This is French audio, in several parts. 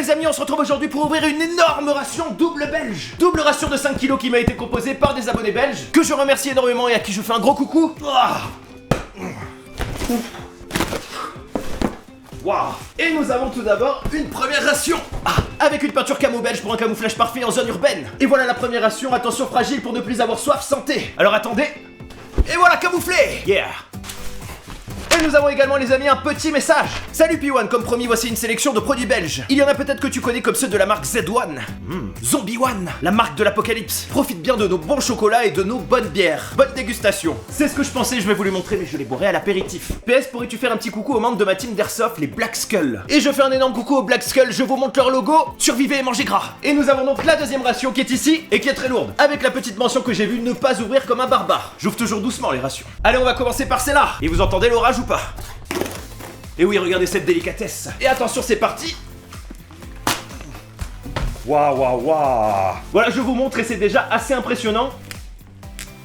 les amis, on se retrouve aujourd'hui pour ouvrir une énorme ration double belge. Double ration de 5 kilos qui m'a été composée par des abonnés belges, que je remercie énormément et à qui je fais un gros coucou. Waouh. Et nous avons tout d'abord une première ration avec une peinture camo belge pour un camouflage parfait en zone urbaine. Et voilà la première ration, attention fragile pour ne plus avoir soif, santé. Alors attendez. Et voilà, camouflé. Yeah. Et nous avons également les amis un petit message. Salut P1, comme promis voici une sélection de produits belges. Il y en a peut-être que tu connais comme ceux de la marque Z1. Zombie One, la marque de l'apocalypse. Profite bien de nos bons chocolats et de nos bonnes bières. Bonne dégustation. C'est ce que je pensais, je vais vous les montrer mais je les boirai à l'apéritif. PS, pourrais-tu faire un petit coucou aux membres de ma team d'Airsoft, les Black Skull. Et je fais un énorme coucou aux Black Skull, je vous montre leur logo. Survivez et mangez gras. Et nous avons donc la deuxième ration qui est ici et qui est très lourde. Avec la petite mention que j'ai vue, ne pas ouvrir comme un barbare. J'ouvre toujours doucement les rations. Allez, on va commencer par celle-là. Et vous entendez l'orage ou pas? Et oui, regardez cette délicatesse. Et attention, c'est parti. Waouh, waouh, waouh. Voilà, je vous montre et c'est déjà assez impressionnant.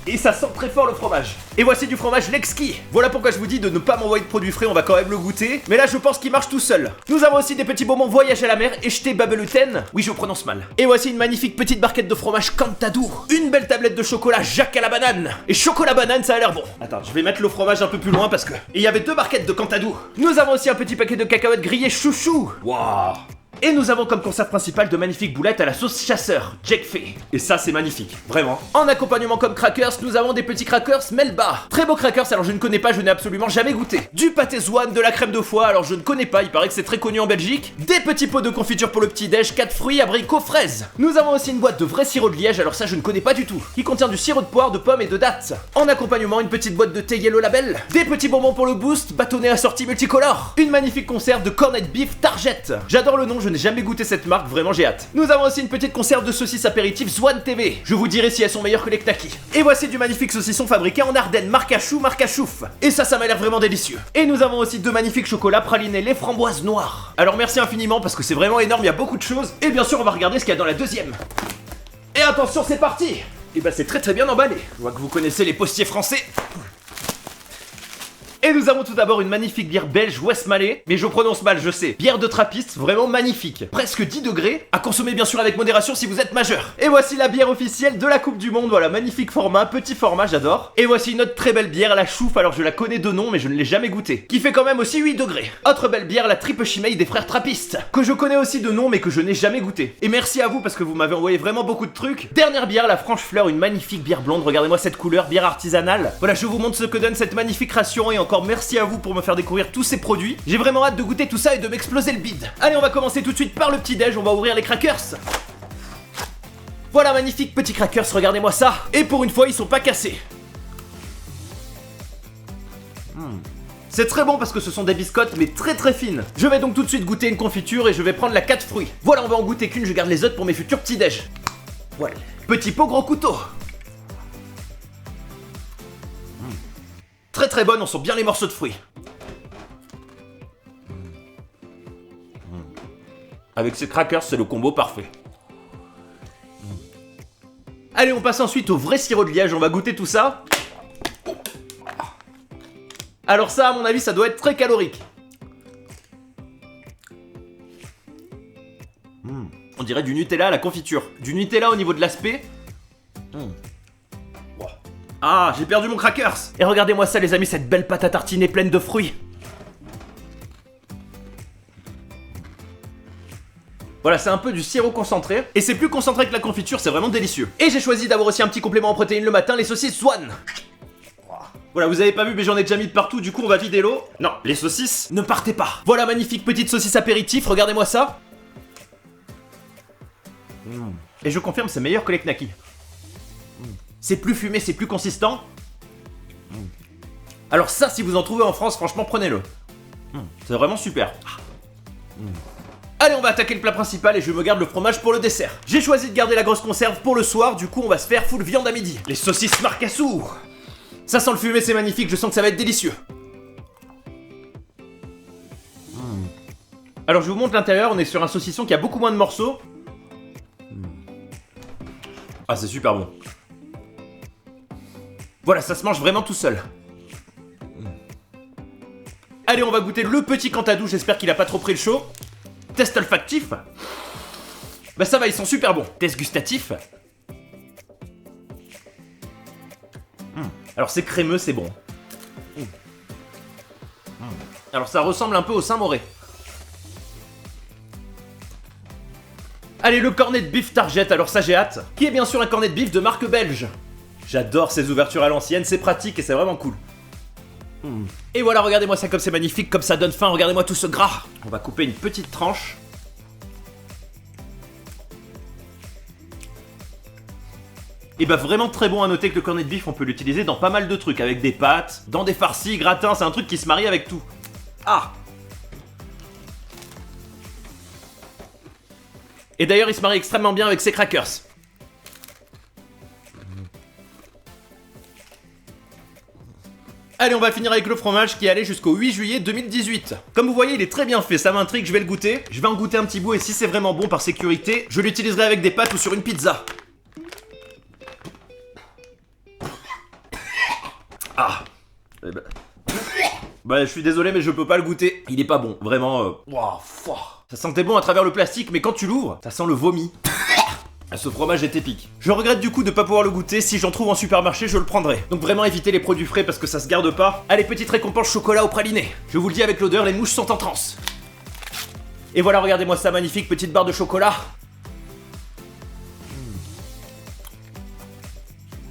Et ça sent très fort le fromage. Et voici du fromage Lexki. Voilà pourquoi je vous dis de ne pas m'envoyer de produits frais, on va quand même le goûter. Mais là je pense qu'il marche tout seul. Nous avons aussi des petits bonbons voyage à la mer et jeté Babeluten. Oui, je prononce mal. Et voici une magnifique petite barquette de fromage Cantadour. Une belle tablette de chocolat Jacques à la banane. Et chocolat banane, ça a l'air bon. Attends, je vais mettre le fromage un peu plus loin parce que... Et il y avait 2 barquettes de Cantadour. Nous avons aussi un petit paquet de cacahuètes grillées chouchou. Waouh. Et nous avons comme conserve principale de magnifiques boulettes à la sauce chasseur, Jack Fay. Et ça c'est magnifique, vraiment. En accompagnement comme crackers, nous avons des petits crackers Melba. Très beaux crackers, alors je ne connais pas, je n'ai absolument jamais goûté. Du pâté Zwan, de la crème de foie, alors je ne connais pas, il paraît que c'est très connu en Belgique. Des petits pots de confiture pour le petit déj, 4 fruits, abricots, fraises. Nous avons aussi une boîte de vrai sirop de liège, alors ça je ne connais pas du tout. Qui contient du sirop de poire, de pommes et de dattes. En accompagnement, une petite boîte de thé Yellow Label. Des petits bonbons pour le boost, bâtonnets assortis multicolores. Une magnifique conserve de corned beef Target. J'adore le nom, je n'ai jamais goûté cette marque, vraiment j'ai hâte. Nous avons aussi une petite conserve de saucisses apéritifs Zwan TV. Je vous dirai si elles sont meilleures que les Knacky. Et voici du magnifique saucisson fabriqué en Ardennes, marque à chou, marque à chouf. Et ça m'a l'air vraiment délicieux. Et nous avons aussi 2 magnifiques chocolats pralinés, les framboises noires. Alors merci infiniment parce que c'est vraiment énorme, il y a beaucoup de choses. Et bien sûr on va regarder ce qu'il y a dans la deuxième. Et attention, c'est parti. Et bah c'est très bien emballé. Je vois que vous connaissez les postiers français. Et nous avons tout d'abord une magnifique bière belge Westmalle, mais je prononce mal, je sais. Bière de trappiste, vraiment magnifique. Presque 10 degrés, à consommer bien sûr avec modération si vous êtes majeur. Et voici la bière officielle de la Coupe du Monde, voilà, magnifique format, petit format, j'adore. Et voici une autre très belle bière, la chouffe, alors je la connais de nom, mais je ne l'ai jamais goûtée. Qui fait quand même aussi 8 degrés. Autre belle bière, la triple chimay des frères trappistes, que je connais aussi de nom, mais que je n'ai jamais goûté. Et merci à vous parce que vous m'avez envoyé vraiment beaucoup de trucs. Dernière bière, la Franche Fleur, une magnifique bière blonde, regardez-moi cette couleur, bière artisanale. Voilà, je vous montre ce que donne cette magnifique ration et encore merci à vous pour me faire découvrir tous ces produits. J'ai vraiment hâte de goûter tout ça et de m'exploser le bide. Allez, on va commencer tout de suite par le petit déj, on va ouvrir les crackers. Voilà, magnifique petit crackers, regardez-moi ça. Et pour une fois, ils sont pas cassés. C'est très bon parce que ce sont des biscottes mais très fines. Je vais donc tout de suite goûter une confiture et je vais prendre la 4 fruits. Voilà, on va en goûter qu'une, je garde les autres pour mes futurs petits déj. Voilà. Petit pot, gros couteau. Très bonne, on sent bien les morceaux de fruits. Avec ces crackers, c'est le combo parfait. Allez, on passe ensuite au vrai sirop de liège, on va goûter tout ça. Alors ça, à mon avis, ça doit être très calorique. On dirait du Nutella à la confiture. Du Nutella au niveau de l'aspect. Ah, j'ai perdu mon crackers. Et regardez-moi ça les amis, cette belle pâte à tartiner pleine de fruits. Voilà, c'est un peu du sirop concentré. Et c'est plus concentré que la confiture, c'est vraiment délicieux. Et j'ai choisi d'avoir aussi un petit complément en protéines le matin, les saucisses Zwan. Voilà, vous avez pas vu mais j'en ai déjà mis de partout, du coup on va vider l'eau. Non, les saucisses, ne partez pas. Voilà, magnifique petite saucisse apéritif, regardez-moi ça. Et je confirme, c'est meilleur que les Knacky. C'est plus fumé, c'est plus consistant. Alors ça, si vous en trouvez en France, franchement, prenez-le. C'est vraiment super. Allez, on va attaquer le plat principal et je me garde le fromage pour le dessert. J'ai choisi de garder la grosse conserve pour le soir, du coup on va se faire full viande à midi. Les saucisses Marcassou. Ça sent le fumé, c'est magnifique, je sens que ça va être délicieux. Alors je vous montre l'intérieur, on est sur un saucisson qui a beaucoup moins de morceaux. Ah, c'est super bon. Voilà, ça se mange vraiment tout seul. Allez, on va goûter le petit Cantadour, j'espère qu'il a pas trop pris le chaud. Test olfactif. Bah ça va, ils sont super bons. Test gustatif. Alors c'est crémeux, c'est bon. Alors ça ressemble un peu au Saint-Moré. Allez, le cornet de bif Target, alors ça j'ai hâte. Qui est bien sûr un cornet de bif de marque belge. J'adore ces ouvertures à l'ancienne, c'est pratique et c'est vraiment cool. Et voilà, regardez-moi ça comme c'est magnifique, comme ça donne faim, regardez-moi tout ce gras. On va couper une petite tranche. Et bah vraiment très bon à noter que le cornet de bif on peut l'utiliser dans pas mal de trucs, avec des pâtes, dans des farcis, gratins, c'est un truc qui se marie avec tout. Ah! Et d'ailleurs il se marie extrêmement bien avec ses crackers. Allez, on va finir avec le fromage qui est allé jusqu'au 8 juillet 2018. Comme vous voyez, il est très bien fait, ça m'intrigue, je vais le goûter. Je vais en goûter un petit bout et si c'est vraiment bon par sécurité, je l'utiliserai avec des pâtes ou sur une pizza. Ah. Bah je suis désolé mais je peux pas le goûter. Il est pas bon, vraiment. Ça sentait bon à travers le plastique mais quand tu l'ouvres, ça sent le vomi. Ce fromage est épique. Je regrette du coup de pas pouvoir le goûter, si j'en trouve en supermarché je le prendrai. Donc vraiment évitez les produits frais parce que ça se garde pas. Allez, petite récompense chocolat au praliné. Je vous le dis avec l'odeur, les mouches sont en transe. Et voilà, regardez-moi ça, magnifique petite barre de chocolat.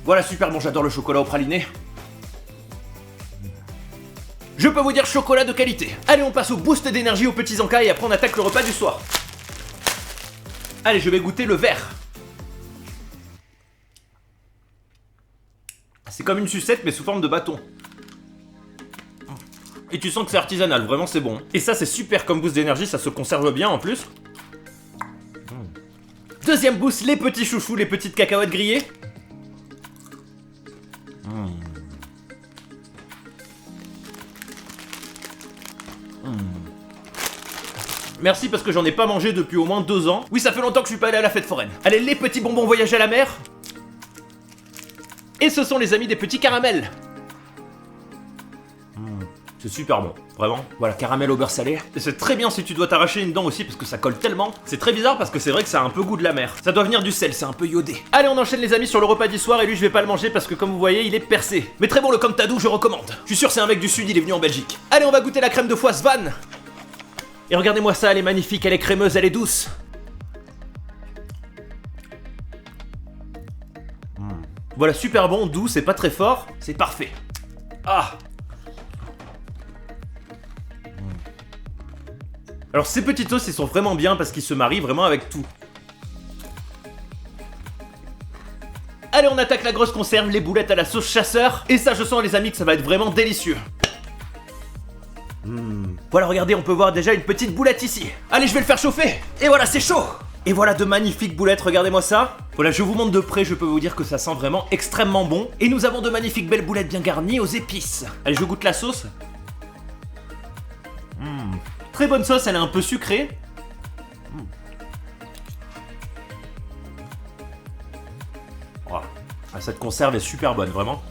Voilà, super bon, j'adore le chocolat au praliné. Je peux vous dire chocolat de qualité. Allez, on passe au boost d'énergie aux petits encas et après on attaque le repas du soir. Allez, je vais goûter le vert. C'est comme une sucette mais sous forme de bâton. Et tu sens que c'est artisanal, vraiment c'est bon. Et ça c'est super comme boost d'énergie, ça se conserve bien en plus. Deuxième boost, les petits chouchous, les petites cacahuètes grillées. Merci parce que j'en ai pas mangé depuis au moins 2 ans. Oui, ça fait longtemps que je suis pas allé à la fête foraine. Allez, les petits bonbons voyage à la mer. Et ce sont les amis des petits caramels. C'est super bon, vraiment. Voilà, caramel au beurre salé. Et c'est très bien si tu dois t'arracher une dent aussi parce que ça colle tellement. C'est très bizarre parce que c'est vrai que ça a un peu goût de la mer. Ça doit venir du sel, c'est un peu iodé. Allez, on enchaîne les amis sur le repas du soir et lui je vais pas le manger parce que comme vous voyez, il est percé. Mais très bon le Cantadou, je recommande. Je suis sûr c'est un mec du sud, il est venu en Belgique. Allez, on va goûter la crème de foie Svan. Et regardez-moi ça, elle est magnifique, elle est crémeuse, elle est douce. Voilà, super bon, doux, c'est pas très fort, c'est parfait. Ah. Alors ces petits toasts, ils sont vraiment bien parce qu'ils se marient vraiment avec tout. Allez, on attaque la grosse conserve, les boulettes à la sauce chasseur. Et ça, je sens les amis que ça va être vraiment délicieux. Voilà, regardez, on peut voir déjà une petite boulette ici. Allez, je vais le faire chauffer. Et voilà, c'est chaud. Et voilà de magnifiques boulettes, regardez-moi ça. Voilà, je vous montre de près, je peux vous dire que ça sent vraiment extrêmement bon. Et nous avons de magnifiques belles boulettes bien garnies aux épices. Allez, je goûte la sauce. Très bonne sauce, elle est un peu sucrée. Voilà. Cette conserve est super bonne, vraiment.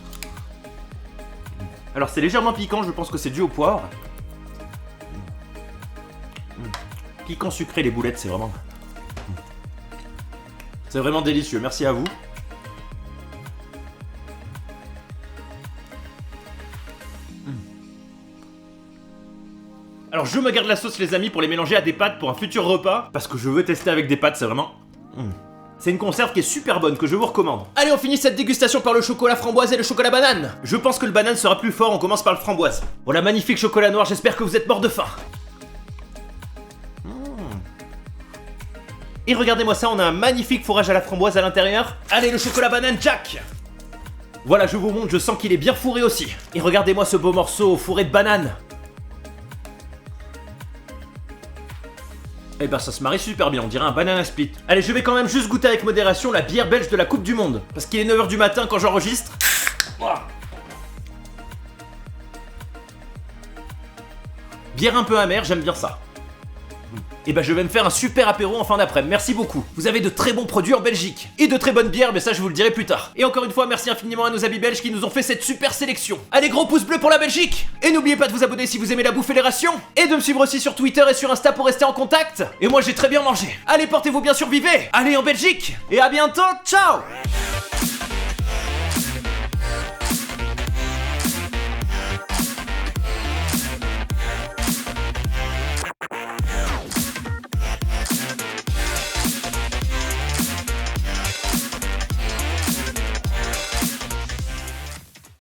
Alors c'est légèrement piquant, je pense que c'est dû au poivre. Piquant sucré les boulettes, c'est vraiment... C'est vraiment délicieux, merci à vous. Alors je me garde la sauce les amis pour les mélanger à des pâtes pour un futur repas. Parce que je veux tester avec des pâtes, c'est vraiment... C'est une conserve qui est super bonne, que je vous recommande. Allez, on finit cette dégustation par le chocolat framboise et le chocolat banane. Je pense que le banane sera plus fort, on commence par le framboise. Voilà, magnifique chocolat noir, j'espère que vous êtes morts de faim. Et regardez-moi ça, on a un magnifique fourrage à la framboise à l'intérieur. Allez, le chocolat banane, Jack. Voilà, je vous montre, je sens qu'il est bien fourré aussi. Et regardez-moi ce beau morceau fourré de banane. Eh ben ça se marie super bien, on dirait un banana split. Allez, je vais quand même juste goûter avec modération la bière belge de la Coupe du Monde. Parce qu'il est 9h du matin quand j'enregistre. Bière un peu amère, j'aime bien ça. et bah je vais me faire un super apéro en fin d'après-midi. Merci beaucoup. Vous avez de très bons produits en Belgique et de très bonnes bières, mais ça je vous le dirai plus tard. Et encore une fois, merci infiniment à nos amis belges qui nous ont fait cette super sélection. Allez, gros pouce bleu pour la Belgique. Et n'oubliez pas de vous abonner si vous aimez la bouffe et les rations, et de me suivre aussi sur Twitter et sur Insta pour rester en contact. Et moi j'ai très bien mangé. Allez, portez-vous bien, survivez. Allez en Belgique, et à bientôt. Ciao.